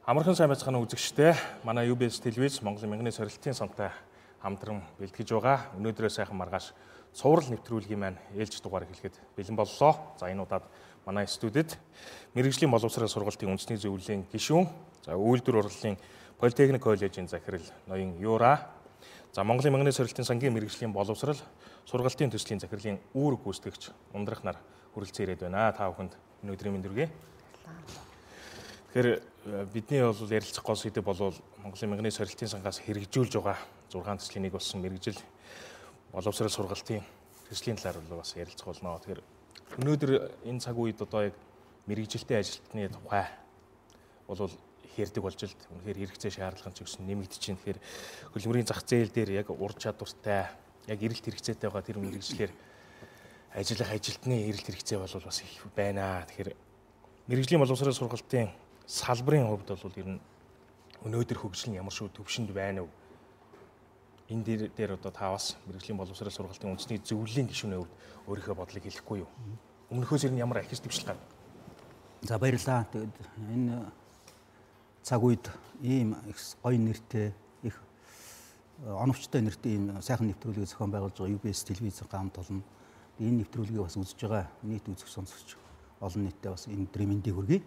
Амархан сайн байцгаана үзэгчдээ. Манай UBS телевиз Монголын мянганы сорилтын сонтой хамтран бэлтгэж байгаа. Өнөөдрөө сайхан маргааш цуврал нэвтрүүлгийн маань ээлж дугаар хэлэхэд бэлэн боллоо. За энэ удаад манай студид мэрэгжлийн боловсрол сургалтын үндэсний зөвлөлийн гишүүн, за үйлдвэр урлалын Политехник коллежийн захирал ноён Юра, за Монголын мянганы сорилтын сангийн мэрэгжлийн боловсрол сургалтын төслийн захирлын үүрэг гүйцэтгэгч ундрах нар хүрэлцэн ирээд байна. Та бүхэнд өнөөдрийн мэнд хүргэе. Тэгэхээр бидний бол ярилцах гол сэдэв бол Монголын мянганы сорилтын сангаас хэрэгжүүлж байгаа 6 төслийн нэг болсон мэрэгжил боловсрол сургалтын төслийн талаар бас ярилцах болно. Тэгэхээр өнөөдөр энэ цаг үед одоо яг мэрэгжилтэй ажилтны тухай бол хэрдэг болж л үнэхээр хэрэгцээ шаардлага ч гэсэн нэмэгдэж байна. Тэгэхээр хөдөлмөрийн зах зээл дээр яг ур чадвартай, яг эрэлт хэрэгцээтэй байгаа тэр мэрэгжлэр ажиллах ажилтны эрэлт хэрэгцээ бол бас их байна. Тэгэхээр мэрэгжлийн боловсрол сургалтын салбарын хувьд бол ер нь өнөөдөр хөгжил нь ямар шүү төвшөнд байна вэ? Энэ дээр одоо та бас мэрэгжлийн боловсрол сургалтын үндэсний зөвлөлийн гишүүний хувьд өөрийнхөө бодлыг хэлэхгүй юу? Өмнөхөөс ер нь ямар ахис дэвшил гарна? За баярлалаа. Тэгэд энэ цаг үед ийм их гоё нэртэй их оновчтой нэртэй ийм сайхан нэвтрүүлгийг зохион байгуулж байгаа UBS телевизийн хамт олон энэ нэвтрүүлгийг бас үзэж байгаа нийт үзэгч сонсогч олон нийтэд бас энэ өдрийн мэндийг хүргэе.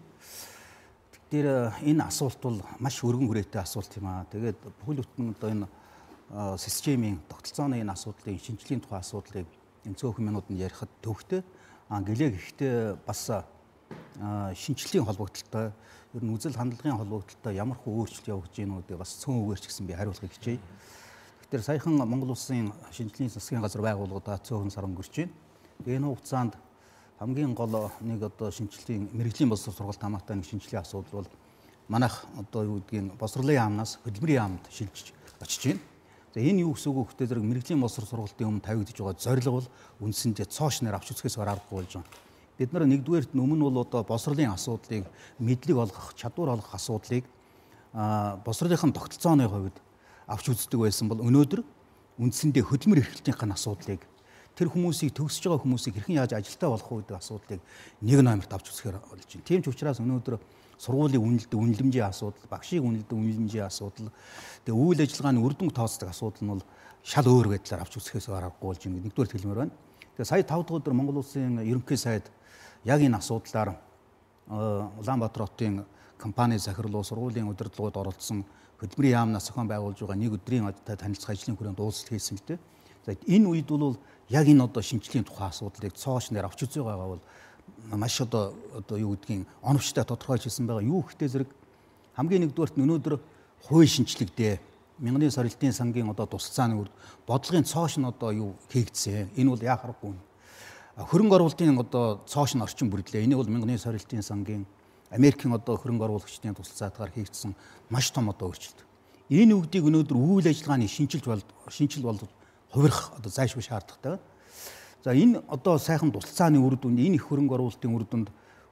Тэгэхээр энэ асуулт бол маш өргөн хүрээтэй асуулт юм аа. Тэгээд бүхэл бүтэн одоо энэ системийн тогтолцооны энэ асуудлыг, шинжилгээний тухай асуудлыг энэ цөөхөн минутанд ярихад төвхтэй. Гэлээ гэхдээ бас шинжилгээний холбогдлолтой, ер нь үзэл хандлагын холбогдлолтой ямар хөө өөрчлөлт явагдаж байна уу гэдэг бас цөөн үгээр ч гэсэн би хариулахыг хичээе. Тэгэхээр саяхан Монгол Улсын шинжилгээний засгийн газар байгууллагуудаа цөөхөн сар өнгөрч байна. Энэ хугацаанд хамгийн гол нэг одоо шинжилгээний мэрэгжлийн боловсрол сургалт хамаатай нэг шинжилгээ асуудал бол манайх одоо юу гэдгийг босрлын яамнаас хөдөлмөрийн яамд шилжиж очиж байна. За энэ юу гэсэн үг вэ гэхээр зэрэг мэрэгжлийн боловсрол сургалтын өмнө тавигдж байгаа зорилго бол үндсэндээ цоошноор авч үзэхээс аргагүй болж байна. Бид нар нэгдүгээрт өмнө бол одоо босрлын асуудлыг мэдлэг олгох, чадвар олгох асуудлыг босрлынхын тогтолцооны хувьд авч үздэг байсан бол өнөөдөр үндсэндээ хөдөлмөр эрхлэлтийн асуудлыг тэр хүмүүсийг төгсөж байгаа хүмүүсийг хэрхэн яаж ажилтаа болох вэ гэдэг асуудлыг нэг номерт авч үзэхээр болж байна. Тийм ч учраас өнөөдөр сургуулийн үнэлдэг үнэлэмжийн асуудал, багшийн үнэлдэг үнэлэмжийн асуудал, тэгээ үйл ажиллагааны үр дүнг тооцдог асуудал нь бол шал өөр байдлаар авч үзэхээс аргагүй болж байна. Нэгдүгээр хэлмээр байна. Тэгээ сая 5 дахь өдөр Монгол Улсын ерөнхий сайд яг энэ асуудлаар Улаанбаатар хотын компани захирлуу сургуулийн удирдлагууд оролцсон хөдөлмөрийн яамнаас зохион байгуулж байгаа нэг өдрийн танилцах ажлын хүрээнд уулзалт хийсэн л дээ. За энэ үед бол яг энэ одоо шинжилгээний тухай асуудлыг цоошноор авч үзэж байгаагаа бол маш одоо юу гэдгийг оновчтой тодорхойлж хэлсэн байгаа. Юу гэхдээ зэрэг хамгийн нэгдүгээрт өнөөдөр хууль шинжлэхдээ мянганы сорилтын сангийн одоо тусалцааны үрд бодлогын цоош нь одоо юу хийгдсэн. Энэ бол яа харахгүй. Хөрөнгө оруулалтын одоо цоош нь орчин бүрдлээ. Энийг бол мянганы сорилтын сангийн Америкийн одоо хөрөнгө оруулагчдын тусалцаатгаар хийгдсэн маш том одоо өөрчлөлт. Энэ үгдийг өнөөдөр үйл ажиллагааны шинжил болж хувирах одоо зайлшгүй шаардлагатай. За энэ одоо сайхан тусалцааны үр дүнд энэ их хөрөнгө оруулалтын үр дүнд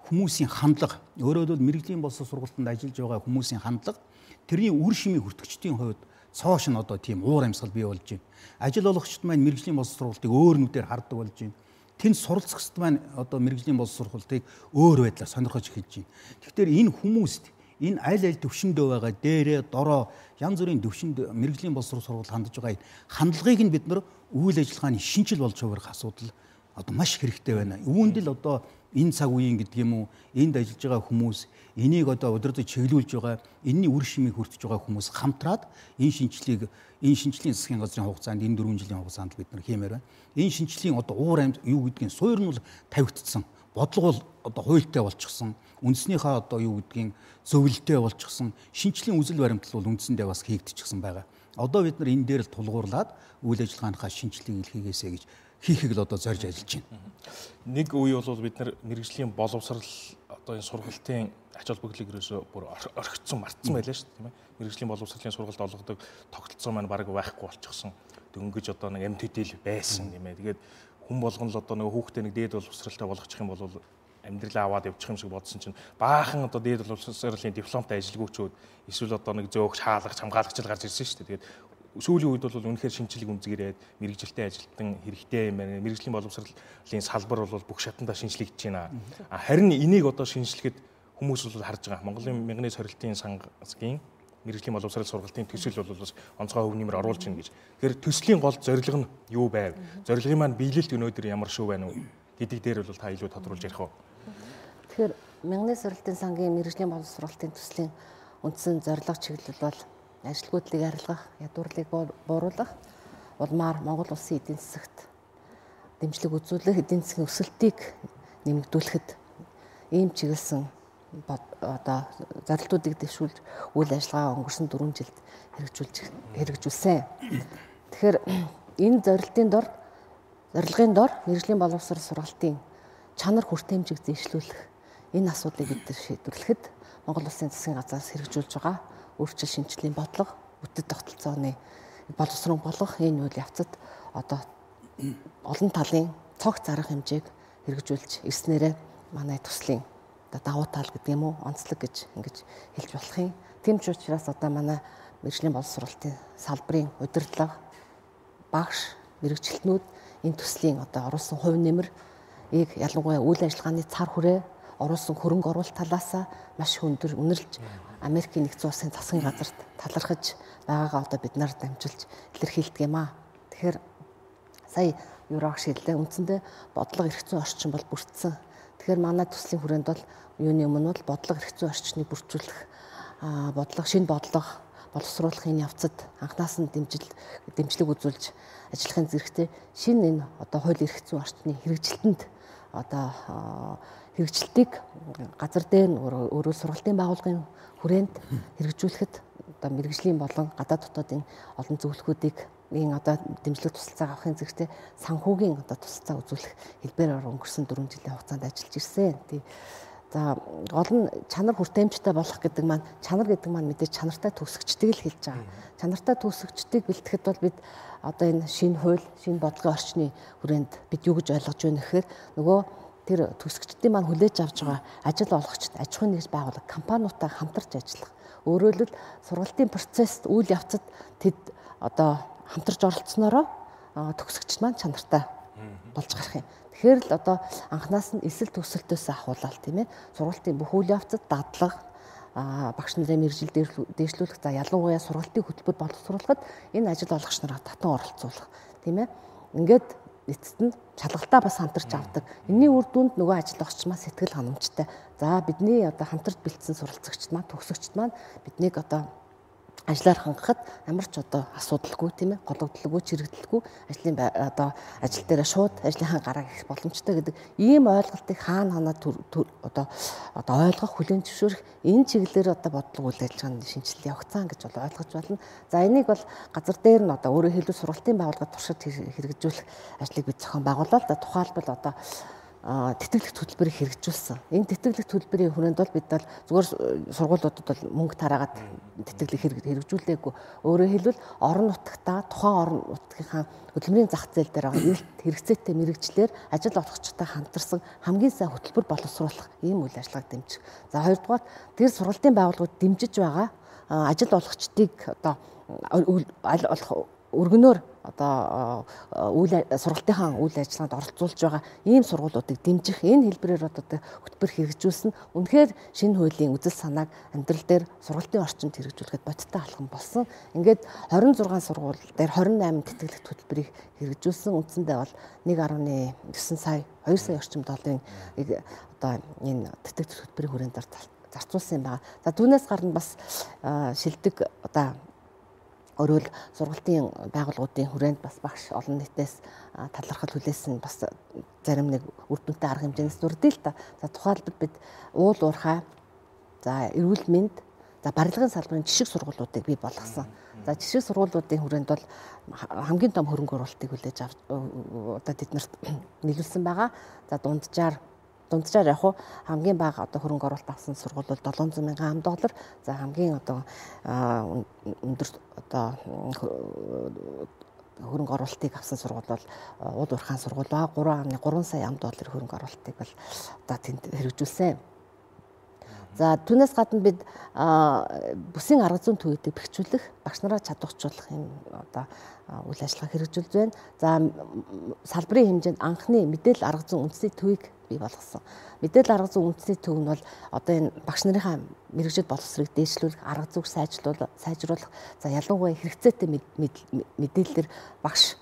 хүмүүсийн хандлага, өөрөөр хэлбэл мэрэгжлийн боловсрол сургалтанд ажиллаж байгаа хүмүүсийн хандлага, тэрний үр шимийг хүртэгчдийн хувьд цоош нь одоо тийм уур амьсгал бий болж байна. Ажил олгогчд маань мэрэгжлийн боловсрол сургалтыг өөр нүдээр хардаг болж байна. Тэнд суралцагчд маань одоо мэрэгжлийн боловсрол сургалтыг өөр байдлаар сонирхож эхэлж байна. Тэгэхээр энэ хүмүүст энэ аль төвшөндөө байгаа дээрээ дороо янз бүрийн төвшөнд мэрэгжлийн боловсрол сургалт хандж байгаа хандлагыг нь бид нар үйл ажиллагааны шинжил болж хувирах асуудал одоо маш хэрэгтэй байна. Үүнд л одоо энэ цаг үеийн гэдэг юм уу, энд ажиллаж байгаа хүмүүс энийг одоо удирдах чиглүүлж байгаа, энэний үр шимийг хүртэж байгаа хүмүүс хамтраад энэ шинжилгээний засгийн газрын хугацаанд энэ 4 жилийн хугацаанд бид нар хиймээр байна. Энэ шинжилгээний одоо уур амьд юу гэдгийг суур нь бол тавигдсан. Бодлого бол одоо хуультай болчихсон. Үндэснийхээ одоо юу гэдгийг зөвлөлтэй болчихсон. Шинжлэлийн үзэл баримтлал бол үндсэндээ бас хийгдчихсэн байгаа. Одоо бид нар энэ дээр л тулгуурлаад үйл ажиллагааныхаа шинжилгээг хийгээсэй гэж хийхийг л одоо зорж ажиллаж байна. Нэг үе бол бид нар мэрэгжлийн боловсрал одоо энэ сургалтын ач холбогдлыг ерөөсөө бүр орхицсон мартсан байлаа шүү дээ, тийм ээ. Мэрэгжлийн боловсролын сургалт олгодог тогтолцоо маань бараг байхгүй болчихсон. Дөнгөж одоо нэг MTT-л байсан тийм ээ. Тэгээд хүн болгон л одоо нэг хүүхдээ нэг дээд боловсралтай болгочих юм бол амьдралаа аваад явчих юм шиг бодсон чинь баахан одоо дээд боловсролын дипломтой ажилгүйчүүд эсвэл одоо нэг зөөгч хаалгач хамгаалагч л гарч ирсэн шүү дээ. Тэгээд сүүлийн үед бол үнэхээр шинжилэг үнзгэрээд мэрэгжилтэй ажилтан хэрэгтэй юм байна. Мэрэгжлийн боловсролын салбар бол бүх шатандаа шинжлэгдэж байна. Харин энийг одоо шинжилгэхэд хүмүүс бол харж байгаа. Монголын мянганы сорилтын сангийн мэрэгжлийн боловсрол сургалтын төсөл бол бас онцгой хөв нэмэр оруулж байна гэж. Тэгэхээр төслийн гол зорилго нь юу байв? Зорилгын маань биелэлт өнөөдөр ямар шүү байна уу гэдэг дээр бол та илүү тодруулж ярих уу? Тэгэхээр мянганы сорилтын сангийн мэрэгжлийн боловсролын төслийн үндсэн зорилго чиглэл бол ажилгүйдлийг арилгах, ядуурлыг бууруулах, улмаар Монгол улсын эдийн засагт дэмжлэг үзүүлэх, эдийн засгийн өсөлтийг нэмэгдүүлэхэд ийм чиглэсэн одоо зорилтуудыг дэвшүүлж үйл ажиллагаа өнгөрсөн 4 жилд хэрэгжүүлсэн. Тэгэхээр энэ зорилтын дор мэрэгжлийн боловсрол сургалтын чанар хүртээмжийг зээшлүүлэх энэ асуудлыг бид шийдвэрлэхэд Монгол Улсын засгийн газраас хэрэгжүүлж байгаа өөрчлөлт шинжилгээний бодлого, бүтэц тогтолцооны боловсрон болгох энэ үйл явцад одоо олон талын цогц арга хэмжээг хэрэгжүүлж ирснээрээ манай төслийн давуу тал гэдэг юм уу онцлог гэж ингэж хэлж болох юм. Тийм ч учраас одоо манай мэрэгжлийн боловсролын салбарын удирдлага, багш, мэрэгчлэтнүүд энэ төслийн одоо оруулсан хувь нэмэр ялангуяа үйл ажиллагааны цар хүрээ оруулсан хөрөнгө оруулалт талаас маш өндөр үнэрлж Америкийн нэгдсэн улсын засгийн газарт талархаж байгаагаа одоо бид нар дамжуулж илэрхийлдэг юм аа. Тэгэхээр сая юурагш хэллээ. Үндсэндээ бодлого эрх зүйн орчин бол бүрдсэн. Тэгэхээр манай төслийн хүрээнд бол юуны өмнө бол бодлого эрх зүйн орчныг бүрдүүлэх, шинэ бодлого боловсруулах энэ явцад анхнаас нь дэмжлэг үзүүлж ажиллахын зэрэгтэй шинэ энэ одоо хууль эрх зүйн орчны хэрэгжилтэнд одоо хэрэгжилтийг газар дээр өөрөө сургалтын байгууллагын хүрээнд хэрэгжүүлэхэд одоо мэрэгжлийн болон гадаад дотоодын олон зөвлөхүүдийг энэ одоо дэмжлэг тусалцаа авахын зэрэгтэй санхүүгийн одоо тусалцаа үзүүлэх хэлбэрээр өнгөрсөн 4 жилийн хугацаанд ажиллаж ирсэн. За гол нь чанар хүртээмжтэй болох гэдэг маань чанар гэдэг маань мэдээж чанартай төгсөгчдгийг л хэлж байгаа. Чанартай төгсөгчдийг бэлтгэхэд бол бид одоо энэ шинэ хууль, шинэ бодлогын орчны хүрээнд бид юу гэж ойлгож байна гэхээр нөгөө тэр төгсөгчдийн маань хүлээж авч байгаа ажил олгогчд, аж ахуйн нэгж байгууллага, компаниудаа хамтарч ажиллах. Өөрөөр хэлбэл сургалтын процессд үйл явцад тэд одоо хамтарч оролцсноороо төгсөгчд маань чанартай болж гарах юм. Тэгэхээр л одоо анханаас нь эсэл төсөлтөөс ахуулаад тийм ээ сургалтын бүх үйл явцад дадлага багш нарын мэргэжил дээшлүүлэх за ялангуяа сургалтын хөтөлбөр боловсруулахад энэ ажил олгогч нараа татан оролцуулах тийм ээ. Ингээд эцэст нь шалгалтаа бас хамтарч авдаг. Энийн үр дүнд нөгөө ажил олгогч маань сэтгэл ханамжтай. За бидний одоо хамтарч бэлдсэн суралцагчд маань төгсөгчд маань биднийг одоо ажлаар хангахад ямар ч одоо асуудалгүй тийм ээ гологдлоггүй чирэгдэлгүй ажлын одоо ажил дээр шууд ажлынхаа гараа гэх боломжтой гэдэг ийм ойлголтыг хаана одоо ойлгох хүлээн зөвшөөрөх энэ чиглэлээр одоо бодлого үйл ажиллагааны шинжилгээ явагцсан гэж бол ойлгож байна. За энийг бол газар дээр нь одоо өөрөөр хэлбэл сургалтын байгууллагад туршид хэрэгжүүлэх ажлыг бид зохион байгуулаад тухайлбал одоо тэтгэлэгт хөтөлбөрийг хэрэгжүүлсэн. Энэ тэтгэлэгт хөтөлбөрийн хүрээнд бол бид бол зүгээр сургуулиудад бол мөнгө тараагаад тэтгэлэг хэрэгжүүлээгүй. Өөрөөр хэлбэл орон нутагтаа тухайн орон нутгийнхаа хөдөлмөрийн зах зээл дээр байгаа эрт хэрэгцээтэй мэрэгчлэр ажил олгогчтой хамтарсан хамгийн сайн хөтөлбөр боловсруулах ийм үйл ажиллагааг дэмжих. За хоёрдугаар тэр сургалтын байгууллагууд дэмжиж байгаа ажил олгогчдыг одоо өргөнөөр одоо сургалтынхаа үйл ажиллагаанд оролцуулж байгаа ийм сургуулиудыг дэмжих энэ хэлбэрээр одоо хөтөлбөр хэрэгжүүлсэн үнэхээр шинэ хуулийн үзэл санааг амьдрал дээр сургалтын орчинд хэрэгжүүлэхэд бодиттой алхам болсон. Ингээд 26 сургууль дээр 28 тэтгэлэгт хөтөлбөрийг хэрэгжүүлсэн. Үндсэндээ бол 1.9 сая 2 сая орчим долларын одоо энэ тэтгэлэгт хөтөлбөрийн хүрээнд зарцуулсан юм байна. За түүнээс гарна бас шилдэг одоо өөрөөр сургалтын байгууллагуудын хүрээнд бас багш олон нийтээс талархал хүлээсэн бас зарим нэг үр дүнтэй арга хэмжээнээс дүрдээ л та. За тухайлбал бид уул уурхай, за эрүүл мэнд, за барилгын салбарын жишг сургуулиудыг бий болгосон. За жишг сургуулиудын хүрээнд бол хамгийн том хөрөнгө оруулалтыг хүлээж авч одоо тэднэрт нийлүүлсэн байгаа. За дунджаар яг хуу хамгийн бага одоо хөрөнгө оруулалт авсан сургууль бол 700 мянган $. За хамгийн одоо өндөр одоо хөрөнгө оруулалтыг авсан сургууль бол уул уурхайн сургууль ба 3.3 сая $. Хөрөнгө оруулалтыг бол одоо тэнд хэрэгжүүлсэн. За түүнээс гадна бид бүсийн арга зүйн төвүүдийг бэхжүүлэх, багш нараа чадварчуулах юм одоо үйл ажиллагаа хэрэгжүүлж байна. За салбарын хэмжээнд анхны мэдээлэл арга зүйн үндэсний төвийг бий болгосон. Мэдээлэл арга зүйн үндэсний төв нь бол одоо энэ багш нарынхаа мэрэгжил боловсрыг дээшлүүлэх, арга зүйг сайжруулах, за ялангуяа хэрэгцээтэй мэдээлэлээр багш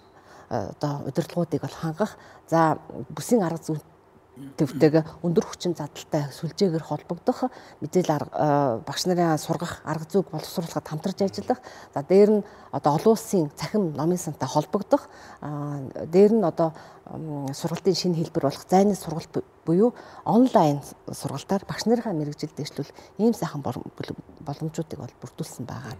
одоо удирдлагуудыг бол хангах, за бүсийн арга зүйн төвтэйгээ өндөр хүчин задалтай сүлжээгээр холбогдох, мэдээлэл багш нарын сургах арга зүйг боловсруулахад хамтарч ажиллах, за дээр нь одоо олон улсын цахим номын сантай холбогдох, дээр нь одоо сургалтын шинэ хэлбэр болох зайны сургалт буюу онлайн сургалтаар багш нарын мэрэгжил дэвшлүүл ийм сайхан боломжуудыг бол бүрдүүлсэн байгаа.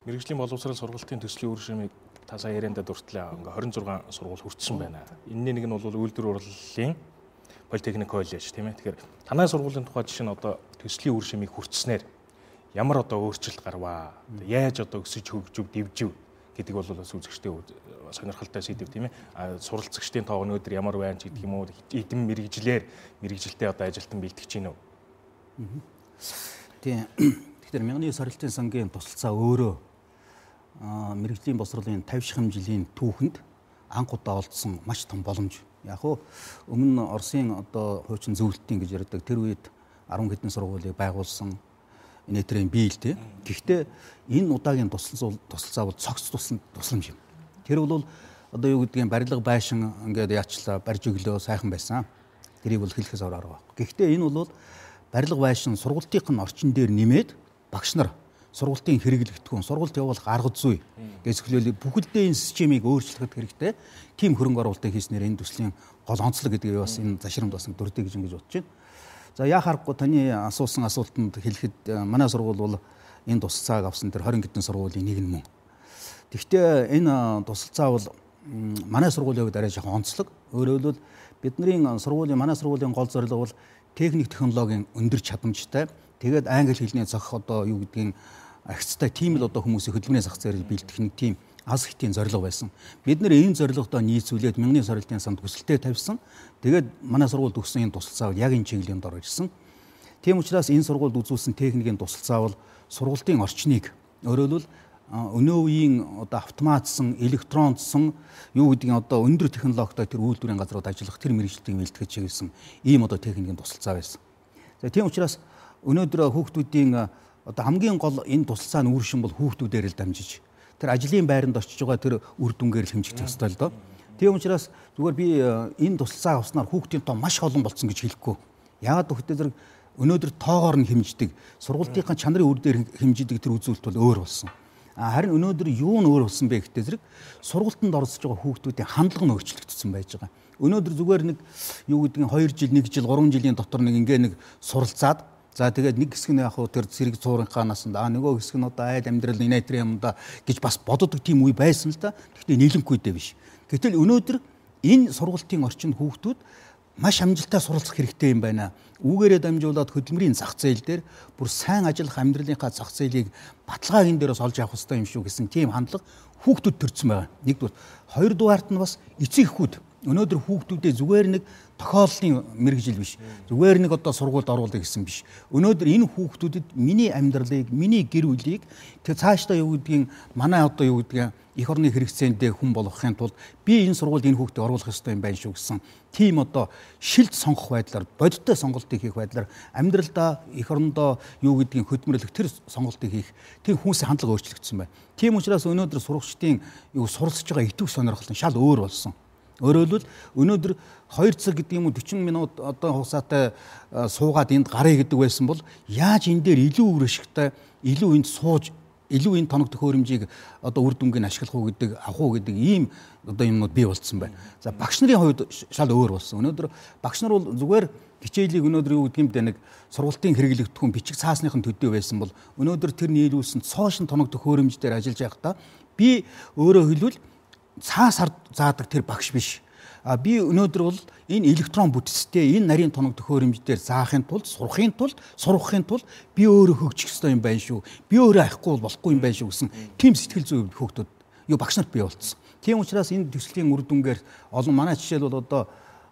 Мэргэжлийн боловсрол сургалтын төслийн үр шимийг та сая яриандаа дуртлаа 26 сургууль хүртсэн байна. Энэний нэг нь бол үйлдвэр урлалын политехник коллеж тийм ээ. Тэгэхээр танай сургуулийн тухай жишээ нь одоо төслийн үр шимийг хүртснээр ямар одоо өөрчлөлт гарваа? Яаж одоо өсөж хөгжив, дэвжив гэдэг бол бас үзэгчтэй сонирхолтой сэдв тийм ээ. Суралцагчдын тоо өнөөдөр ямар байна ч гэдэг юм уу? Эдэн мэргэжилтэй одоо ажилтан бэлтгэж гинөө. Тийм. Тэгэхээр 1909 саралтын сангийн тусалцаа өөрөө мэргэжлийн боловсролын 50 шахам жилийн түүхэнд анх удаа олдсон маш том боломж. Яг хөө өмнө Оросын одоо хуучин зөвлөлтийн гэж ярьдаг тэр үед 10 хэдэн сургуулийг байгуулсан нээтрийн бий л дээ. Гэхдээ энэ удаагийн тусалцаа бол цогц тусламж юм. Тэр бол одоо юу гэдгийг барилга байшин ингээд яачлаа барьж өглөө сайхан байсан. Тэрийг бол хэлэхээс ороо. Гэхдээ энэ бол барилга байшин сургалтын орчин дээр нэмээд багш нар сургалтын хэрэглэгдэхүүн, сургалт явуулах арга зүй гэж зөвлөлөө бүхэлдээ энэ системийг өөрчлөхөд хэрэгтэй. Тим хөрөнгө оруулалтыг хийснээр энэ төслийн гол онцлог гэдгийг бас энэ зашрамд бас дурдъя гэж ингэж бодож байна. За яа харахгүй таны асуусан асуултанд хэлэхэд манай сургууль бол энэ тусалцааг авсан тэр 20 хэдэн сургуулийн нэг нь мөн. Тэгэхдээ энэ тусалцаа бол манай сургуулийн хувьд арай жоохон онцлог. Өөрөөр хэлбэл бидний манай сургуулийн гол зорилго бол техник технологийн өндөр чадамжтай. Тэгээд англи хэлний зохих одоо юу гэдгийг агцтай тийм л одоо хүмүүсийн хөдөлмөрийн зах зээлийг бэлтгэх нэг тийм аз ихтийн зорилго байсан. Бид нэр энэ зорилгодоо нийцүүлээд 1909 саралтын санд хүсэлтэд тавьсан. Тэгээд манай сургуульд өгсөн энэ тусалцаа бол яг энэ чиглэлийн дор ирсэн. Тийм учраас энэ сургуульд үзүүлсэн техникийн тусалцаа бол сургалтын орчныг өөрөөр хэлбэл өнөө үеийн одоо автоматсан, электронцсон юу гэдгийг одоо өндөр технологитой тэр үйлдвэрийн газрууд ажиллах тэр мэргэжилтийг бэлтгэж чиглэсэн ийм одоо техникийн тусалцаа байсан. За тийм учраас өнөөдөр хүүхдүүдийн одоо хамгийн гол энэ тусалцааны үр шим бол хүүхдүүдээр л дамжиж тэр ажлын байранд очиж байгаа тэр үр дүнгээр л хэмжих ёстой л доо. Тийм учраас зүгээр би энэ тусалцаа авснаар хүүхдийн тоо маш олон болсон гэж хэлэхгүй. Яагаад гэвэл зэрэг өнөөдөр тоогоор нь хэмждэг, сургалтынхаа чанарын үр дээр хэмждэг тэр үзүүлэлт бол өөр болсон. Харин өнөөдөр юу нь өөр болсон бэ гэхдээ зэрэг сургалтанд оролцож байгаа хүүхдүүдийн хандлага нь өөрчлөгдсөн байж байгаа. Өнөөдөр зүгээр нэг юу гэдгийг 2 жил, 1 жил, 3 жилийн дотор нэг суралцаад за тэгээд нэг хэсэг нь яг хөө тэр зэрэг цуурынхаа насанд нөгөө хэсэг нь одоо айл амьдрал инээтрийн юмда гэж бас боддог тийм үе байсан л да. Гэхдээ нийлэнхүйдээ биш. Гэтэл өнөөдөр энэ сургалтын орчинд хүүхдүүд маш амжилттай суралцах хэрэгтэй юм байна. Үүгээрээ дамжуулаад хөдөлмөрийн зах зээл дээр бүр сайн ажиллах амьдралынхаа зах зээлийг баталгааг энэ дээрээс олж авах хэрэгтэй юм шүү гэсэн тийм хандлага хүүхдүүд төрсэн байгаа. Нэгдүгээр, хоёрдугаарт нь бас эцэг эхүүд өнөөдөр хүүхдүүдээ зүгээр нэг тохиоллын мэргэжил биш. Зүгээр нэг одоо сургуульд оруулах гэсэн биш. Өнөөдөр энэ хүүхдүүдэд миний амьдралыг, миний гэр бүлийг тэр цаашдаа юу гэдгийг манай одоо юу гэдгийг их орны хэрэгцээндээ хүн болгохын тулд би энэ сургуульд энэ хүүхдийг оруулах ёстой юм байна шүү гэсэн тийм одоо шилд сонгох байдлаар, бодиттой сонголтыг хийх байдлаар амьдралдаа их орондоо юу гэдгийг хөдөлмөрлөх тэр сонголтыг хийх тийм хүмүүсийн хандлага өөрчлөгдсөн байна. Тийм учраас өнөөдөр сурагчдын юу суралцж байгаа итвэх сонирхол нь шал өөр болсон. Өөрөөр хэлбэл өнөөдөр 2 цаг гэдэг юм уу 40 минут одоо хугацаатай суугаад энд гарыг гэдэг байсан бол яаж энэ дээр илүү үр ашигтай илүү энд сууж илүү энэ тоног төхөөрөмжийг одоо үр дүнгийн ашиглах уу гэдэг авах уу гэдэг ийм одоо юмнууд бий болцсон байна. За багш нарын хувьд шал өөр болсон. Өнөөдөр багш нар бол зүгээр хичээлийг өнөөдөр юу гэдэг юм бэ, нэг сургалтын хэрэглэгдэхүүн бичиг цаасныхын төдий байсан бол өнөөдөр тэр нийлүүлсэн цоошин тоног төхөөрөмж дээр ажиллаж байхдаа би өөрөөр хэлбэл цаас заадаг тэр багш биш. Би өнөөдөр бол энэ электрон бүтцтэй энэ нарийн тоног төхөөрөмж дээр заахын тулд, сурахын тулд би өөрөө хөгжих ёстой юм байна шүү. Би өөрөө аяхгүй бол болохгүй юм байна шүү гэсэн тийм сэтгэл зүй хүүхдүүд багш нарт бий болцсон. Тийм учраас энэ төслийн үр дүнгээр олон манай жишээл бол одоо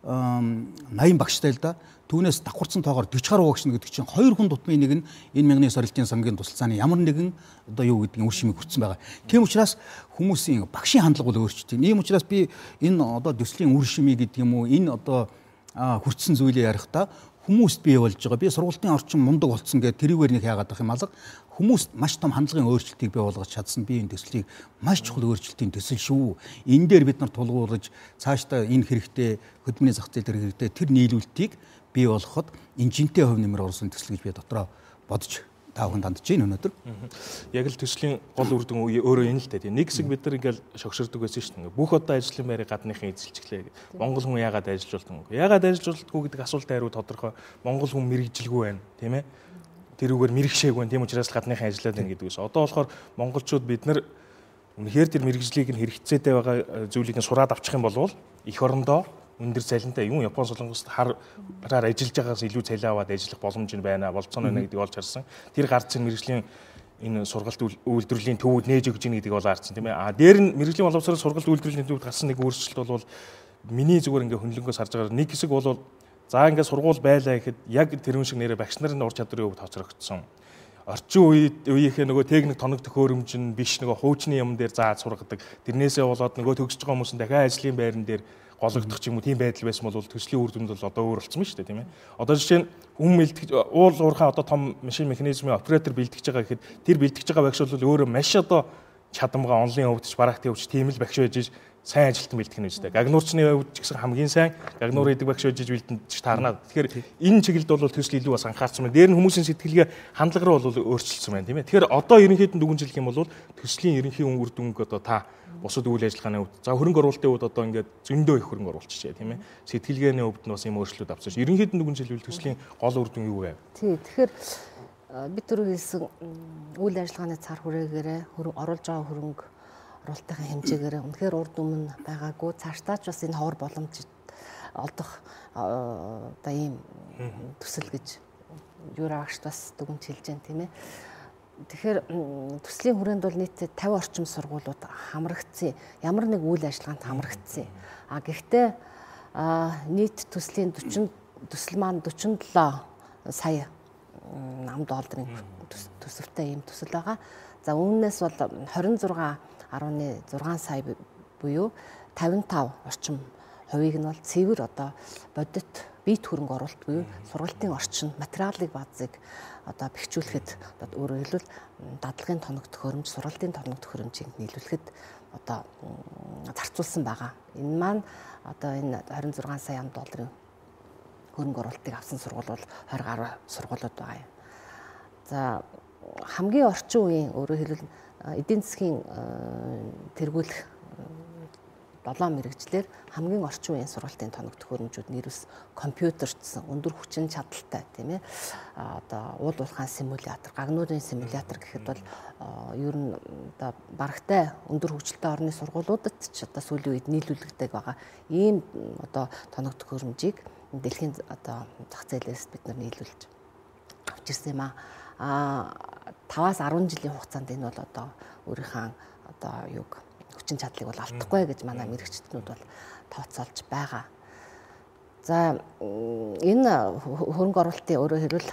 80 багштай л да. Түүнээс давхарцсан тоогоор 40 гаруй багш гэдэг чинь 2 хүн тутмын нэг нь энэ мянганы сорилтын сангийн тусалцааны ямар нэгэн одоо юу гэдгийг үр шимийг хүртсэн байгаа. Тийм учраас хүмүүсийн багшийн хандлага бол өөрчлөлт. Ийм учраас би энэ одоо төслийн үр шимийг гэдэг юм уу энэ одоо хүртсэн зүйлийг ярихдаа хүмүүст бий болж байгаа. Би сургалтын орчин мундаг болцсон гэдэг тэрүүгээр нэг яагаад ах юм алга. Хүмүүст маш том хандлагын өөрчлөлтийг бий болгож чадсан би энэ төслийг маш чухал өөрчлөлтийн төсөл шүү. Энэ дээр бид нар тулгуурлаж цаашдаа энэ хэрэгтэй хөдөлмөрийн зах зээл хэрэгтэй тэр нийлүүлэлтийг бий болгоход инженертэй хувь нэмэр орсон төсөл гэж би дотроо бодож таавхан дандж байна өнөөдөр. Яг л төслийн гол үр дүн өөрөө энэ л дээ. Нэг хэсэг бид нар ингээл шогширдог байсан шүү дээ. Бүх одоо ажлын байрыг гадныхан эзэлчихлээ. Монгол хүн яагаад ажиллаж болдгоо? Яагаад ажиллаж болдгоо гэдэг асуултын хариу тодорхой. Монгол хүн мэрэгжилгүй байна, тийм ээ? Тэрүүгээр мэрэгшээг байна. Тийм учраас гадныхан ажиллаад байна гэдэг ус. Одоо болохоор монголчууд бид нар үнэхээр тэр мэрэгжлийг нь хэрэгцээтэй байгаа зүйлийг нь сураад авчих юм бол эх орондоо өндөр цалинтай юм Япон солонгост хараар ажиллаж байгаас илүү цалин аваад ажиллах боломж нь байна, болцооно байна гэдгийг олж харсан. Тэр гарч ирсэн мэрэгжлийн энэ сургалт үйлдвэрлэлийн төвүүд нээж өгж ийн гэдгийг олж харсан тийм ээ. Дээр нь мэрэгжлийн боловсрол сургалт үйлдвэрлэлийн төвд гарсан нэг өөрчлөлт бол миний зүгээр ингээ хөндлөнгөөс харж байгаа нэг хэсэг бол за ингээ сургууль байлаа гэхэд яг тэрүүн шиг нэрээ багш нарын ур чадрын хувьд хоцрогдсон. Орчин үеийнхээ нөгөө техник тоног төхөөрөмж нь биш нөгөө хуучны юм дээр зааж сургадаг. Тэрнээсээ болоод нөгөө төгсөж байгаа хүмүүс нь дахиад ажлын байран дээр гологдох ч юм уу тийм байдал байсан бол төслийн үр дүнд бол одоо өөр болцсон шүү дээ тийм ээ. Одоо жишээ нь хүн бэлтгэж уул уурхаа одоо том машин механизмын оператор бэлтгэж байгаа гэхэд тэр бэлтгэж байгаа багш бол өөрөө маш одоо чадамгаа онлын хөвдөж барахтын хөвч тийм л багш байж сайн ажилтан бэлтгэх нь үстэй. Гагнуурчны хувьд ч гэсэн хамгийн сайн гагнуур хийдэг багш байж бэлтэж таарна. Тэгэхээр энэ чиглэлд бол төсөл илүү бас анхаарсан байна. Дээр нь хүмүүсийн сэтгэлгээ хандлага руу бол өөрчилсөн байна тийм ээ. Тэгэхээр одоо ерөнхийдөө дүгнжлэх юм бол төслийн ерөнхий үр дүнг одоо та бусад үйл ажиллагааны хувьд за хөрөнгө оруулалтын хувьд одоо ингээд зөндөө их хөрөнгө оруулчихжээ тийм ээ. Сэтгэлгээний хувьд нь бас юм өөрчлөлт авсан ш. Ерөнхийдөө дүгнжлэвэл төслийн гол үр дүн юу вэ? Тий. Тэгэхээр бид түрүү хэлсэн үйл ажиллагааны цар хүрээгээрээ оруулж байгаа хөрөнгө оруулалтын хэмжээгээр үнэхээр урд өмнө байгаагүй цаашдаа ч бас энэ ховор боломж олдох одоо ийм төсөл гэж юураагч бас дүгнж хэлж байна тийм ээ. Тэгэхээр төслийн хүрээнд бол нийт 50 орчим сургуулиуд хамрагдсан. Ямар нэг үйл ажиллагаанд хамрагдсан. Гэхдээ нийт төслийн төсөл маань 47 сая $8 төсөвтэй ийм төсөл байгаа. За үүнээс бол 26.6 сая буюу 55 орчим хувийг нь бол цэвэр одоо бодит биет хөрөнгө оруулалт буюу сургалтын орчин материалын базыг одоо бэхжүүлэхэд одоо өөрөөр хэлбэл дадлагын тоног төхөөрөмж, сургалтын тоног төхөөрөмжийг нийлүүлэхэд одоо зарцуулсан байгаа. Энэ маань одоо энэ 26 сая $8 хөрөнгө оруулалтыг авсан сургууль бол 20 гаруй сургуулиуд байгаа юм. За хамгийн орчин үеийн өөрөөр хэлбэл эдийн засгийн тэргүүлэх 7 мэрэгчлэр хамгийн орчин үеийн сургалтын тоног төхөөрөмжүүд нь ерөөс компьютертсан өндөр хүчин чадалтай тийм ээ одоо уул уурхайн симулятор, гагнуурын симулятор гэхэд бол ер нь одоо барагтай өндөр хөгжилтэй орны сургуулиудад ч одоо сүүлийн үед нийлүүлэгдэх байгаа ийм одоо тоног төхөөрөмжийг дэлхийн одоо зах зээлээс бид нар нийлүүлж авч ирсэн юм аа. 5-аас 10 жилийн хугацаанд энэ бол одоо өөрийнхөө одоо юг хүчин чадлыг бол алдахгүй гэж манай мэрэгчднүүд бол тооцоолж байгаа. За энэ хөрөнгө оруулалтын өөрөөр хэлбэл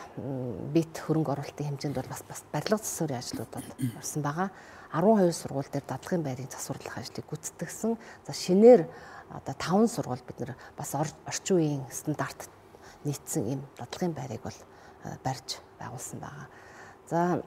бит хөрөнгө оруулалтын хэмжээнд бол бас барилга засварын ажлууд бол орсон байгаа. 12 сургууль дээр дадлагын байрын засварлах ажлыг гүйцэтгэсэн. За шинээр одоо 5 сургууль бид нэр бас орчин үеийн стандарт нийцсэн ийм дадлагын байрыг бол барьж байгуулсан байгаа. За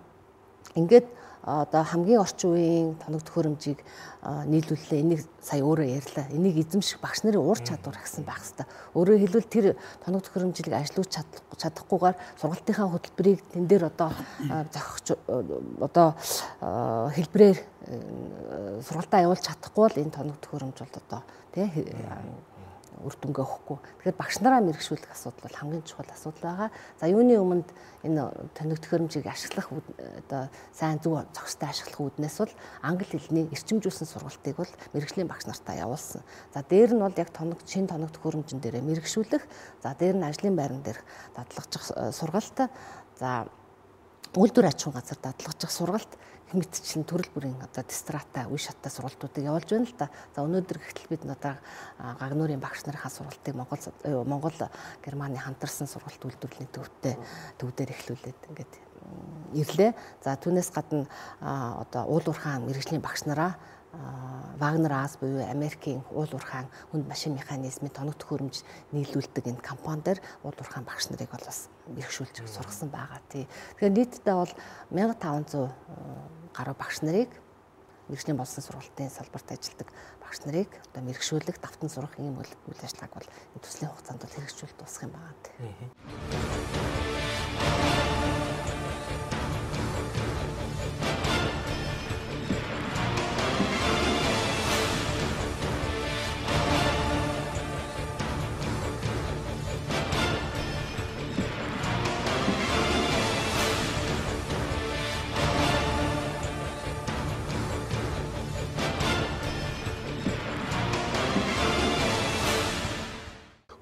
ингээд одоо хамгийн орчин үеийн тоног төхөөрөмжийг нийлүүллээ. Энийг сая өөрөө ярьлаа. Энийг эзэмших багш нарын ур чадвар гэсэн байх хэрэгтэй. Өөрөөр хэлбэл тэр тоног төхөөрөмжийг ажилуулж чадахгүйгээр сургалтынхаа хөтөлбөрийг тэн дээр одоо зохиогч одоо хэлбэрээр сургалтаа явуулж чадахгүй бол энэ тоног төхөөрөмж бол одоо тий үр дүнгээ өгөхгүй. Тэгэхээр багш нараа мэрэгшүүлэх асуудал бол хамгийн чухал асуудал байгаа. За юуны өмнөд энэ тоног төхөөрөмжийг ашиглах одоо сайн зөв зохистой ашиглах үүднээс бол англи хэлний эрчимжүүлсэн сургалтыг бол мэрэгжлийн багш нартаа явуулсан. За дээр нь бол яг шинэ тоног төхөөрөмжн дээрээ мэрэгшүүлэх, за дээр нь ажлын байран дээр дадлагжих сургалт, за үйлдвэр аж ахуйн газар дадлагжих сургалт мэтчлэн төрөл бүрийн одоо дистрата үе шаттай сургалтуудыг явуулж байна л да. За өнөөдөр гэтэл бид одоо гагнуурын багш нарын сургалтыг Монгол Германы хамтарсан сургалт үйлдвэрлэлийн төвдөр эхлүүлээд ингээд ирлээ. За түүнээс гадна одоо уул уурхайн мэрэгжлийн багш нараа Вагнер Аас буюу Америкийн уул уурхайн хүнд машин механизмын тоног төхөөрөмж нийлүүлдэг энэ компани дээр уул уурхайн багш нарыг бол бас мэрэгшүүлж сургасан байгаа. Тэгэхээр нийтдээ бол 1500 гаруй багш нарыг мэрэгжлийн болсон сургалтын салбарт ажилладаг багш нарыг одоо мэрэгшүүлэх, давтан сурах ийм үйл ажиллагааг бол энэ төслийн хугацаанд бол хэрэгжүүлж дуусгах юм байна.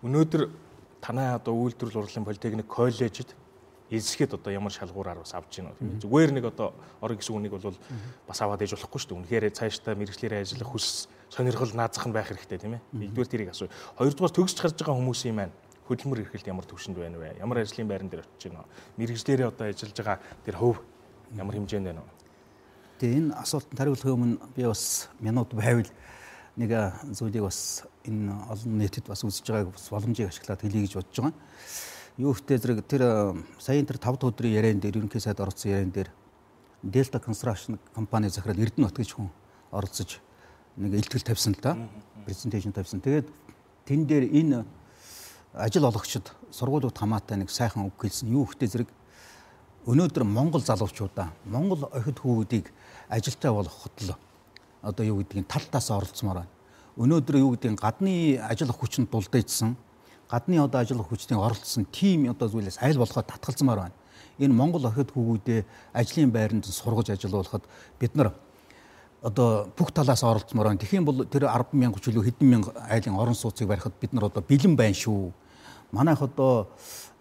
Өнөөдөр танай одоо үйлдвэрлэл урлалын политехник коллежид эзэхэд одоо ямар шалгуураар бас авч байна вэ? Зүгээр нэг одоо орон гişүн үнийг бол бас аваад ээж болохгүй шүү дээ. Үнэхээр цаашдаа мэрэгчлэрээ ажиллах хүс сонирхол наазах нь байх хэрэгтэй тийм ээ. Нэгдүгээр тэрийг асуу. Хоёрдугаар төгсч гарч байгаа хүмүүсийн маань хөдөлмөр эрхлэлт ямар төвшөнд байна вэ? Ямар ажлын байран дээр очиж байна вэ? Мэрэгчлэрээ одоо ажиллаж байгаа тэр хөв ямар хэмжээнд байна вэ? Тэгээ энэ асуултанд хариулахын өмнө би бас минут байвал нэг зүйлийг бас энэ олон нийтэд бас үзэж байгааг бас боломжийг ашиглаад хэлье гэж бодож байгаа. Юу ихтэй зэрэг тэр саяын тэр 5 дахь өдрийн яриан дээр ерөнхий сайд оролцсон яриан дээр Delta Construction компани захирал Эрдэнэ Нут гэж хүн оролцож нэг илтгэл тавьсан л да. Презентацийн тавьсан. Тэгээд тэн дээр энэ ажил олгогчид сургуулиуд хамаатай нэг сайхан үг хэлсэн. Юу ихтэй зэрэг өнөөдөр Монгол залуучуудаа Монгол охид хүүхдийг ажилтаа болох хотол одоо юу гэдгийг талтаас оролцмоор байна. Өнөөдөр юу гэдгийг гадны ажил хүчинд дулдайжсан, гадны одоо ажил хүчтийн оролцсон тим одоо зүйлээс айл болгоод татгалзмаар байна. Энэ Монгол охид хүүгүүдээ ажлын байранд сургаж ажилуулахад бид нар одоо бүх талаас оролцмоор байна. Тэгхийн бол тэр 10,000 ч илүү хэдэн мянга айлын орон сууцыг барихад бид нар одоо бэлэн байна шүү. Манайх одоо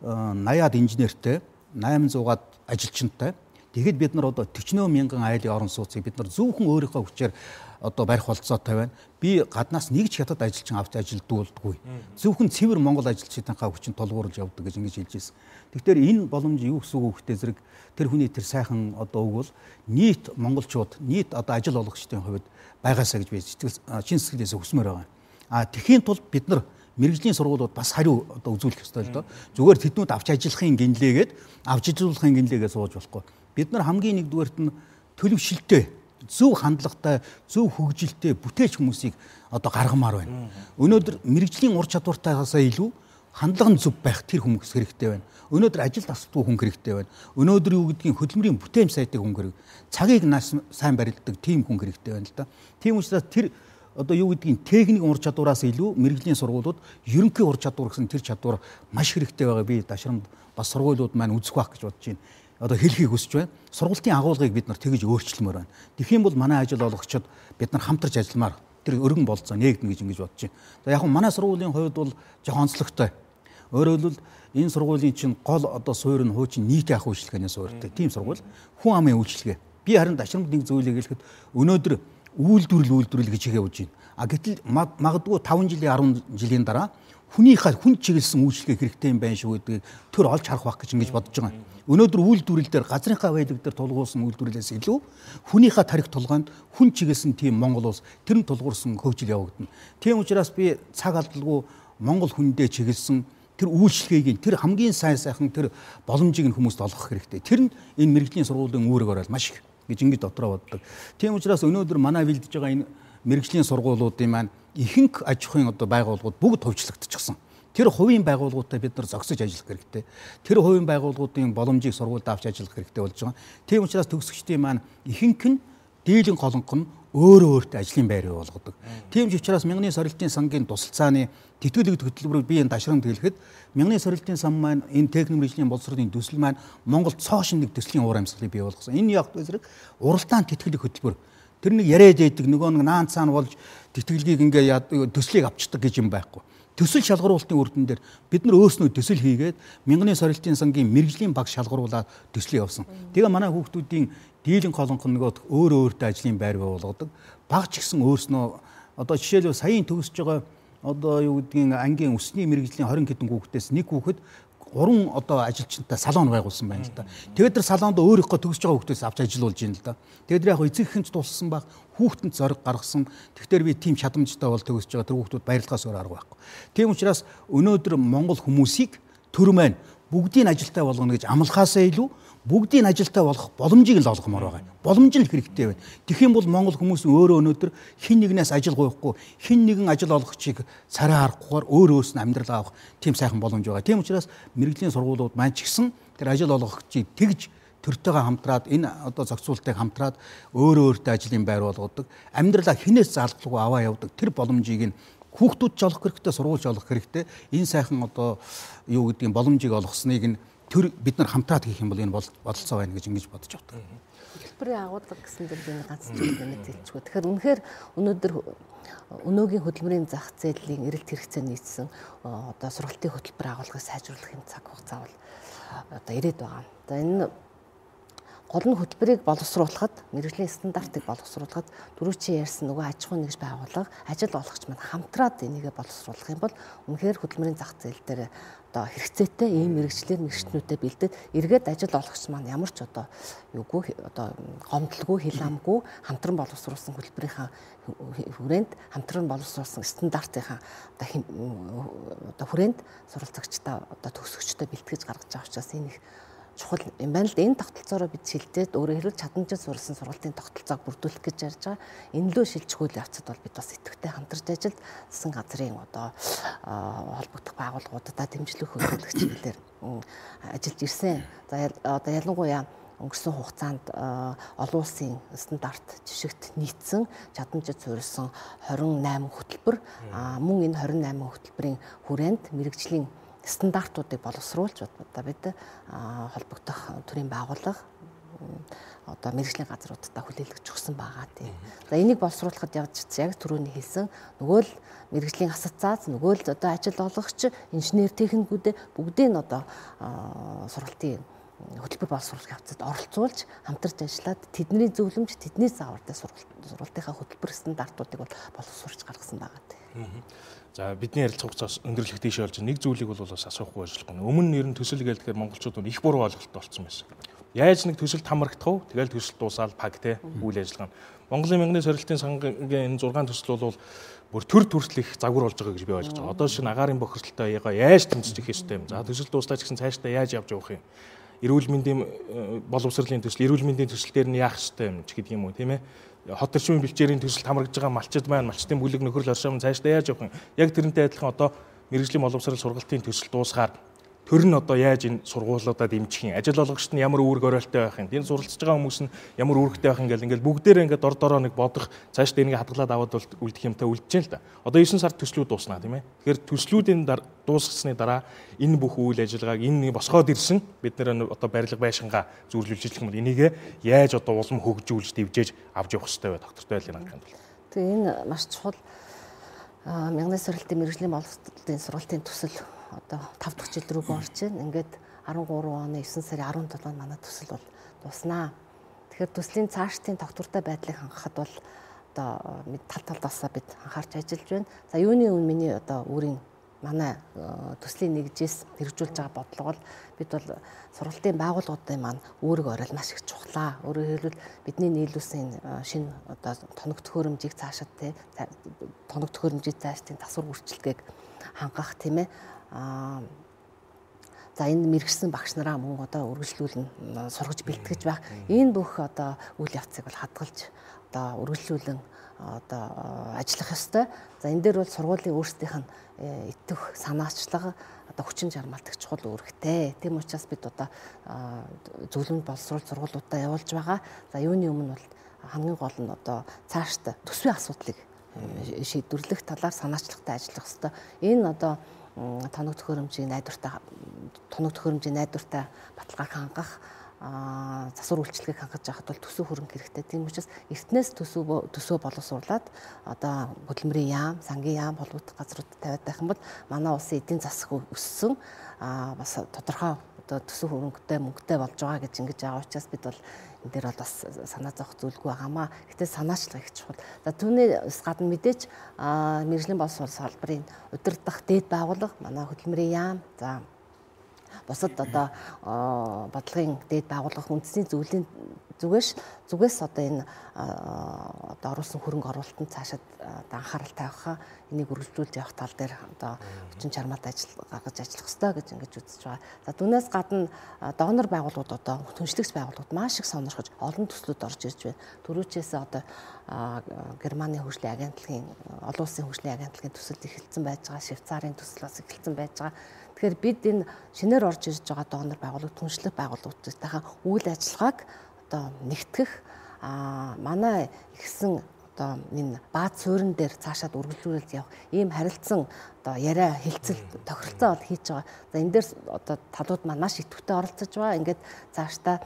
80-аад инженертэй, 800-аад ажилчинтай. Тэгэхэд бид нар одоо 40,000 айлын орон сууцыг бид нар зөвхөн өөрийнхөө хүчээр одоо барих болцоотой байна. Би гаднаас нэг ч хятад ажилчин авч ажилдуулдаггүй. Зөвхөн цэвэр Монгол ажилчдынхаа хүчинд толгуурлж явдаг гэж ингэж хэлж ирсэн. Тэгэхээр энэ боломж юу гэсэн үг вэ зэрэг тэр хүний тэр сайхан одоо үг бол нийт монголчууд, нийт одоо ажил олгогчдын хувьд байгаасаа гэж би шин сэтгэлээс хүсмээр байгаа. Тэхийн тулд бид нар мэрэгжлийн сургуулиуд бас хариу одоо үзүүлэх ёстой л доо. Зүгээр тэднүүд авч ажиллахын гинлээгээд авч ажиллуулахын гинлээгээ сууж болохгүй. Бид нар хамгийн нэгдүгээрт нь төлөвшөлтөө, зөв хандлагатай, зөв хөгжилтэй бүтээч хүмүүсийг одоо гаргамаар байна. Өнөөдөр мэрэгжлийн ур чадвартайгаасаа илүү хандлага нь зөв байх тэр хүмүүс хэрэгтэй байна. Өнөөдөр ажил тасдаггүй хүн хэрэгтэй байна. Өнөөдөр юу гэдгийг хөдөлмөрийн бүтээн сайтыг хүн хэрэг, цагийг сайн барилддаг тийм хүн хэрэгтэй байна л да. Тийм учраас тэр одоо юу гэдгийг техник ур чадвараас илүү мэрэгжлийн сургуулиуд ерөнхий ур чадвар гэсэн тэр чадвар маш хэрэгтэй байгаа. Би дашрамд бас сургуулиуд маань үзэх байх гэж бодож байна. Одоо хэлхийг хүсэж байна. Сургалтын агуулгыг бид нар тэгж өөрчлөмөр байна. Тэгхийн бол манай ажил олгогчид бид нар хамтарч ажилламаар тэр өргөн болцоо нээгдэнэ гэж ингэж бодож байна. За яг манай сургуулийн хувьд бол жоохон онцлогтой. Өөрөөр хэлбэл энэ сургуулийн чинь гол одоо суурь нь хуучин нийт ах үйлчлэгээний суурьтай. Тийм сургууль хүн амын үйлчлэгээ. Би харин дашрамд нэг зүйлийг хэлэхэд өнөөдөр үйлдвэрлэл гэж явж байна. Гэтэл магадгүй 5 жилийн 10 жилийн дараа хүнийхээ хүн чиглэсэн үйлчлэгээ хэрэгтэй юм байна шүү гэдгийг төр олж харах байх гэж ингэж бодож байгаа. Өнөөдөр үйлдвэрлэл дээр газрынхаа баялаг дээр тулгуурсан үйлдвэрлэлээс илүү хүнийхээ тарих тулгаанд хүн чиглэсэн тийм Монгол улс тэр нь тулгуурсан хөгжил явагдана. Тийм учраас би цаг алдалгүй Монгол хүндээ чиглэсэн тэр үйлчлэгийг тэр хамгийн сайхан тэр боломжийг нь хүмүүст олгох хэрэгтэй. Тэр нь энэ мэрэгжлийн сургуулийн үүрэг орол маш их гэж ингэж дотроо боддог. Тийм учраас өнөөдөр манай бэлдэж байгаа энэ мэрэгжлийн сургуулиудын маань ихэнх аж ахуйн байгууллагууд бүгд хувьчлагдчихсан. Тэр хувийн байгууллагуудтай бид нар зогсож ажиллах хэрэгтэй. Тэр хувийн байгууллагуудын боломжийг сургуульд авч ажиллах хэрэгтэй болж байгаа. Тийм учраас төгсөгчдийн маань ихэнх нь дийлэн голонх нь өөрөө өөртөө ажлын байр болгодог. Тийм ч учраас Мянганы сорилтын сангийн тусалцааны тэтгэлэг хөтөлбөрөөр би энэ дашран хэлэхэд Мянганы сорилтын сан маань энэ техник мэргэжлийн боловсролын төсөл маань Монголд цоошин нэг төслийн уур амьсгалыг бий болгосон. Энэ яг зэрэг уралдаан тэтгэлэг хөтөлбөр. Тэр нэг яриад байдаг нөгөө нэг наан цаана болж тэтгэлгийг ингээ төслийг авчдаг гэж юм байхгүй. Төсөл шалгаруулалтын үр дүн дээр бид нар өөснөө төсөл хийгээд Мянганы сорилтын сангийн мэргэжлийн баг шалгаруулаад төслийг авсан. Тэгээ манай хүүхдүүдийн дийлэн голонх нь нөгөө өөртөө ажлын байр болгодог. Баг ч гэсэн өөрснөө одоо жишээлбэл саяын төгсөж байгаа одоо юу гэдгийг ангийн өсний мэргэжлийн 20 хэдэн хүүхдээс нэг хүүхэд 3 одоо ажилчинтай салон байгуулсан байна л да. Тэгээд тэр салонд өөрийнхөө төгсөж байгаа хүүхдээс авч ажиллуулж байна л да. Тэгээд яг эцэгхэн ч тулсан баг хүүхдэнд зориг гаргасан. Тэгэхээр би тийм чадамжтай бол төгсөж байгаа тэр хүүхдүүд баярлахаас өөр арга байхгүй. Тийм учраас өнөөдөр Монгол хүмүүсийг төр маань бүгдийг ажилтай болгоно гэж амлахаасаа илүү бүгдийг ажилтай болгох боломжийг л олгомоор байгаа. Боломж нь хэрэгтэй байна. Тэгэх юм бол Монгол хүмүүс өөрөө өнөөдөр хин нэгнээс ажил гуйхгүй, хин нэгэн ажил олгогчийг царай харахгүйгээр өөрөөс нь амьдрал авах тийм сайхан боломж байгаа. Тийм учраас мэрэгжлийн сургуулиуд маань ч гэсэн тэр ажил олгогчийг тэгж төртөйгөө хамтраад энэ одоо зохицуултыг хамтраад өөртөө ажлын байр болгодог. Амьдралаа хинээс залгалгүй аваа явдаг тэр боломжийг нь хүүхдүүд ч олох хэрэгтэй, сургуульч олох хэрэгтэй. Энэ сайхан одоо юу гэдгийг боломжийг олгосныг нь тэр бид нар хамтраад хийх юм бол энэ бодолцоо байна гэж ингэж бодож байна. Хөтөлбөрийн агуулга гэсэн дээр би ганц зүйл нэмээд хэлчихгүй. Тэгэхээр үнэхээр өнөөдөр өнөөгийн хөдөлмөрийн зах зээлийн эрэлт хэрэгцээ нийцсэн одоо сургалтын хөтөлбөр агуулгыг сайжруулах юм цаг хугацаа бол одоо ирээд байгаа. Одоо энэ гол нь хөтөлбөрийг боловсруулахад, мэргэжлийн стандартыг боловсруулахад дөрөв чи ярьсан нөгөө аж ахуйн нэгж байгууллага, ажил олгогч маань хамтраад энийг боловсруулах юм бол үнэхээр хөдөлмөрийн зах зээл дээр одоо хэрэгцээтэй ийм мэргэжлэр мэргэжтнүүдэд бэлдээд эргээд ажил олгогч маань ямар ч одоо юугүй одоо гомдлгүй, хил амгүй хамтран боловсруулсан хөтөлбөрийнхаа хүрээнд хамтран боловсруулсан стандартынхаа одоо хүрээнд суралцагчдаа одоо төгсөгчдөө бэлтгэж гаргаж байгаа учраас энэ их чухал юм байна л да. Энэ тогтолцоороо бид шилжээд өөрөөр хэлбэл чадамжид сурсан сургалтын тогтолцоог бүрдүүлэх гэж ярьж байгаа. Энэ лөө шилжихүүл явцад бол бид бас идэвхтэй хамтарч ажиллаж засгийн газрын одоо холбогдох байгууллагуудаа дэмжлэг хөгжүүлэх чиглэлээр ажиллаж ирсэн. За одоо ялангуяа өнгөрсөн хугацаанд олон улсын стандарт жишгт нийцсэн чадамжид суурилсан 28 хөтөлбөр мөн энэ 28 хөтөлбөрийн хүрээнд мэргэжлийн стандартуудыг боловсруулж одоо бид холбогдох төрийн байгууллага одоо мэргэжлийн газруудтай хүлээлгэж өгсөн байгаа тийм. За энийг боловсруулахад явж яг түрүүний хэлсэн нөгөө л мэргэжлийн асоциац, нөгөө л одоо ажил олгогч, инженер техникүүдээ бүгдийг нь одоо сургалтын хөтөлбөр боловсруулах явцад оролцуулж хамтарч ажиллаад тэдний зөвлөмж, тэдний заавартай сургалтынхаа хөтөлбөр стандартуудыг бол боловсруулж гаргасан байгаа тийм. За бидний ярилцах хугацаас өндөрлөх тийш болж нэг зүйлийг бол бас асуухгүй ажиллахгүй. Өмнө нь ер нь төсөл гээл тэгэхээр монголчууд их буруу ойлголт болсон байсан. Яаж нэг төсөлд хамрагдах вэ? Тэгэл төсөл дуусаад паг те үйл ажиллагаа. Монголын мянганы сорилтын сангийн энэ 6 төсөл бол бүр төр төрөл их загвар болж байгаа гэж би ойлгож байгаа. Одоо шинэ агаарын бохирдолтой яаж тэмцэх ёстой юм. За төсөл дуслаач гэсэн цаашдаа яаж явж явах юм. Эрүүл мэндийн боловсролын төсөл, эрүүл мэндийн төсөл дээр нь яах ёстой юм ч гэдэг юм уу, тийм ээ. Хот орчмын бэлчээрийн төсөлд хамрагдж байгаа малчид маань малчтын бүлэг нөхөрл оршаам цаашдаа яаж явах юм. Яг тэрнтэй адилхан одоо мэргэжлийн боловсрол сургалтын төсөл дуусгаар төр нь одоо яаж энэ сургуулиудад дэмжих юм. Ажил олгогчд нь ямар үүрэг оройлтой байх юм. Энэ суралцж байгаа хүмүүс нь ямар үүрэгтэй байх юм гэл ингээл бүгдээрээ ингээд дор дороо нэг бодох цаашдаа энийг хадгалаад аваад бол үлдэх юмтай үлдэж л да. Одоо 9 сард төслүүд дуусна тийм ээ. Тэгэхээр төслүүдийн дуусгасны дараа энэ бүх үйл ажиллагааг энэ босгоод ирсэн бид нэр одоо барилга байшингаа зөвлөлж хэлэх юм бол энийг яаж одоо улам хөгжүүлж дэвжээж авч явах хэрэгтэй вэ доктортой байлын хангамж бол. Тэгээ энэ маш чухал мянганы сорилтын мэргэжлийн боловсролын сургалтын төсөл одоо 5 дахь жил рүү орж байна. Ингээд 13 оны 9 сарын 17-нд манай төсөл бол дуснаа. Тэгэхээр төслийн цаашдын тогтвортой байдлыг хангахад бол одоо тал талаасаа бид анхаарч ажиллаж байна. За юуны өмнө миний одоо өөрийн манай төслийн нэгжээс хэрэгжүүлж байгаа бодлого бол бид бол сургалтын байгууллагуудын маань үүрэг оройл маш их чухлаа. Өөрөөр хэлбэл бидний нийлүүлсэн шинэ одоо тоног төхөөрөмжийг цаашаад тоног төхөөрөмжийн цаашдын тасвар бүрчилгээг хангах тийм ээ За энэ мэрэгсэн багш нараа мөн одоо үргэлжлүүлэн сургаж бэлтгэж байх. Энэ бүх одоо үйл явцыг бол хадгалж одоо үргэлжлүүлэн одоо ажиллах ёстой. За энэ дээр бол сургуулийн өөрсдийнх нь итэх санаачлага одоо хүчин чармаалт чухал үүрэгтэй. Тийм учраас бид одоо зөвлөмж боловсруулалт сургуулиудаа явуулж байгаа. За юуны өмнө бол хамгийн гол нь одоо цаашдаа төсвийн асуудлыг шийдвэрлэх талаар санаачлагтай ажиллах ёстой. Энэ одоо тоног төхөөрөмжийн найдвартай баталгааг хангах засвар үйлчлэгийг хангаж байхад бол төсөв хөрөнгө хэрэгтэй. Тийм учраас эртнээс төсөө боловсруулад одоо хөдөлмөрийн яам, сангийн яам холбогдох газрууд тавиад байх юм бол манай улсын эдийн засаг өссөн бас тодорхой одоо төсөв хөрөнгөтэй мөнгөтэй болж байгаа гэж ингэж байгаа учраас бид бол энэ дээр бол бас санаа зовох зүйлгүй байгаамаа. Гэтэ санаачлага их чухал. За түүнээс гадна мэдээж мэргэжлийн боловсрол салбарын удирдах дээд байгууллага манай хөдөлмөрийн яам, за бусад одоо бодлогын дээд байгууллага үндэсний зөвлөлийн зүгээс одоо энэ одоо оруулсан хөрөнгө оруулалтанд цаашаад анхаарал тавихаа энийг үргэлжлүүлж явах тал дээр одоо хүчин чармаалт ажил гаргаж ажиллах ёстой гэж ингэж үзэж байгаа. За түүнээс гадна донор байгууллагууд одоо түншлэгч байгууллагууд маш их сонирхож олон төслүүд орж ирж байна. Төрөөчөөс одоо Германы хөгжлийн агентлагийн олон улсын хөгжлийн агентлагийн төсөлд эхэлсэн байж байгаа, Швейцарын төсөл бас эхэлсэн байж байгаа. Тэгэхээр бид энэ шинээр орж ирж байгаа донор байгууллага, түншлэг байгууллагуудтайхаа үйл ажиллагааг одоо нэгтгэх манай ихсэн одоо энэ бааз суурин дээр цаашаад үргэлжлүүлж явах ийм харилцан одоо яриа хэлцэл тохиролцоо бол хийж байгаа. За энэ дээр одоо талууд маань маш идэвхтэй оролцож байгаа. Ингээд цаашдаа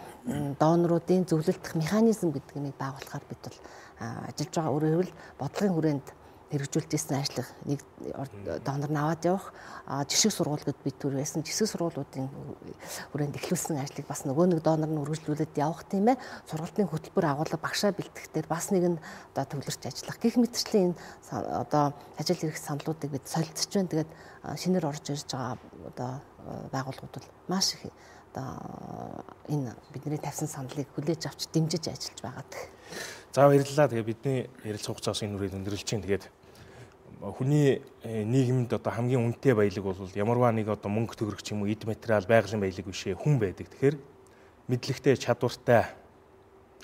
доноруудын зөвлөлдөх механизм гэдэг нэг байгуулахаар бид бол ажиллаж байгаа. Өөрөөр хэлбэл бодлогын хүрээнд хэрэгжүүлж ирсэн ажлыг нэг донор наваад явах, жишг сургуулиуд бид түр байсан. Жишг сургуулиудын хүрээнд эхлүүлсэн ажлыг бас нөгөө нэг донор нь үргэлжлүүлээд явах тийм ээ. Сургалтын хөтөлбөр агуулга багшаа бэлтгэхдээ бас нэгэн одоо төвлөрч ажиллах. Гэх мэтчлэн энэ одоо ажил хэрэг саналуудыг бид солилцож байна. Тэгээд шинээр орж ирж байгаа одоо байгууллагууд бол маш их одоо энэ бидний тавьсан саналыг хүлээж авч дэмжиж ажиллаж байгаа. За баярлалаа. Тэгээ бидний ярилцах хугацаас энэ үрээд өндөрлж чинь. Тэгээд хүний нийгэмд одоо хамгийн үнэтэй баялаг бол ямарваа нэг одоо мөнгө төгрөг ч юм уу эд материал байгалийн баялаг биш хүн байдаг. Тэгэхээр мэдлэгтэй чадвартай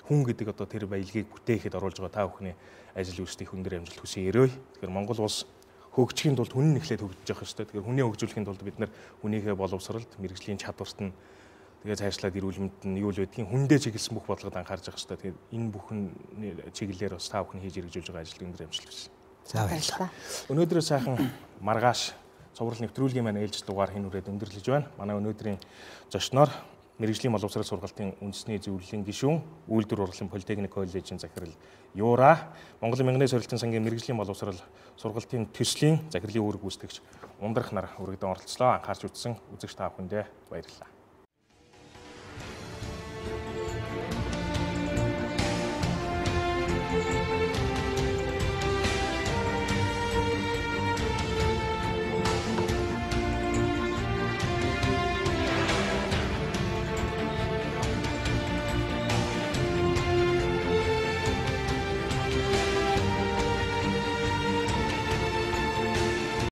хүн гэдэг одоо тэр баялагийг бүтээхэд оруулж байгаа та бүхний ажил үйлстэй хүн дээр амжилт хүсье өрөөй. Тэгэхээр Монгол улс хөгжихийн тулд хүн нь эхлээд хөгжиж явах ёстой. Тэгэхээр хүнээ хөгжүүлэхийн тулд бид нар хүнийхээ боловсролд мэргэжлийн чадварт нь тэгээ цаашлаад ирүүлэмт нь юу л байдгийг хүндээ чиглэсэн бүх бодлогод анхаарч явах хэрэгтэй. Тэгээд энэ бүхэн чиглэлээр бас та бүхэн хийж хэрэгжүүлж байгаа ажил өндөр амжилт хүсье. За баярлалаа. Өнөөдрөө сайхан маргааш цуврал нэвтрүүлгийн маань ээлж дугаар хин үрээд өндөрлөж байна. Манай өнөөдрийн зочноор мэргэжлийн боловсрол сургалтын үндэсний зөвлөлийн гишүүн, үйлдвэр урлалын политехник коллежийн захирал Юура, Монголын мянганы сорилтын сангийн мэргэжлийн боловсрол сургалтын төслийн захирлын үүрэг гүйцэтгэгч Ундрах нар үргэлдэн оролцлоо. Анхаарч үзсэн үзэгч та бүхэндээ баярлалаа.